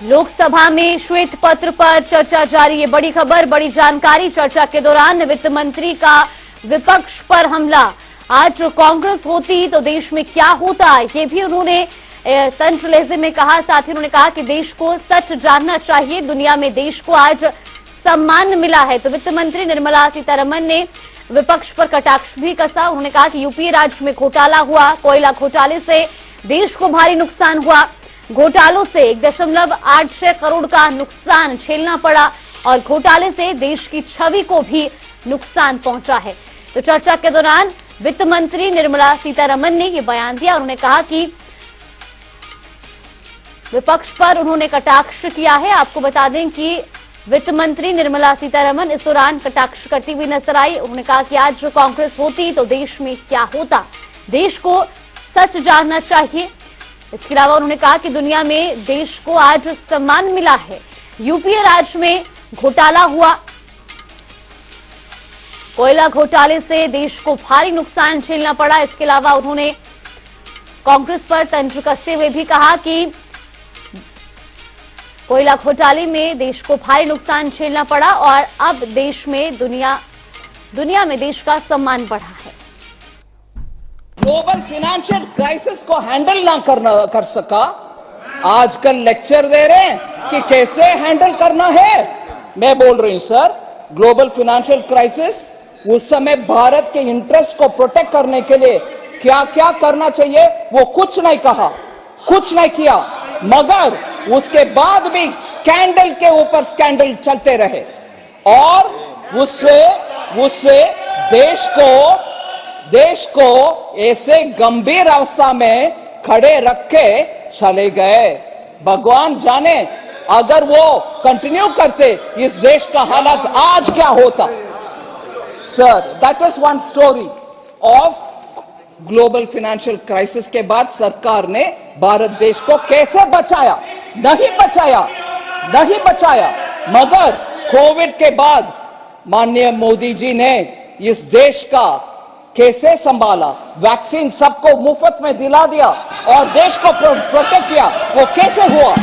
लोकसभा में श्वेत पत्र पर चर्चा जारी है। बड़ी खबर, बड़ी जानकारी। चर्चा के दौरान वित्त मंत्री का विपक्ष पर हमला। आज जो कांग्रेस होती तो देश में क्या होता, ये भी उन्होंने तंज लहजे में कहा। साथ ही उन्होंने कहा कि देश को सच जानना चाहिए, दुनिया में देश को आज सम्मान मिला है। तो वित्त मंत्री निर्मला सीतारमण ने विपक्ष पर कटाक्ष भी कसा। उन्होंने कहा कि यूपीए राज्य में घोटाला हुआ, कोयला घोटाले से देश को भारी नुकसान हुआ। घोटालों से 1.86 करोड़ का नुकसान झेलना पड़ा और घोटाले से देश की छवि को भी नुकसान पहुंचा है। तो चर्चा के दौरान वित्त मंत्री निर्मला सीतारमण ने यह बयान दिया। उन्होंने कहा कि विपक्ष पर उन्होंने कटाक्ष किया है। आपको बता दें कि वित्त मंत्री निर्मला सीतारमण इस दौरान कटाक्ष करती हुई नजर आई। उन्होंने कहा कि आज जो कांग्रेस होती तो देश में क्या होता, देश को सच जानना चाहिए। इसके अलावा उन्होंने कहा कि दुनिया में देश को आज सम्मान मिला है। यूपीए राज्य में घोटाला हुआ, कोयला घोटाले से देश को भारी नुकसान झेलना पड़ा। इसके अलावा उन्होंने कांग्रेस पर तंज कसते हुए भी कहा कि कोयला घोटाले में देश को भारी नुकसान झेलना पड़ा और अब देश में दुनिया में देश का सम्मान बढ़ा है। ग्लोबल फाइनेंशियल क्राइसिस को हैंडल ना कर सका, आजकल लेक्चर दे रहे हैं कि कैसे हैंडल करना है। मैं बोल रही हूं सर, ग्लोबल फाइनेंशियल क्राइसिस उस समय भारत के इंटरेस्ट को प्रोटेक्ट करने के लिए क्या क्या करना चाहिए वो कुछ नहीं कहा, कुछ नहीं किया, मगर उसके बाद भी स्कैंडल के ऊपर स्कैंडल चलते रहे और उससे देश को ऐसे गंभीर अवस्था में खड़े रख के चले गए। भगवान जाने अगर वो कंटिन्यू करते इस देश का हालत आज क्या होता। Sir, that is one story of global financial crisis के बाद सरकार ने भारत देश को कैसे बचाया, नहीं बचाया। मगर कोविड के बाद माननीय मोदी जी ने इस देश का कैसे संभाला, वैक्सीन सबको मुफ्त में दिला दिया और देश को प्रोटेक्ट किया। वो कैसे हुआ?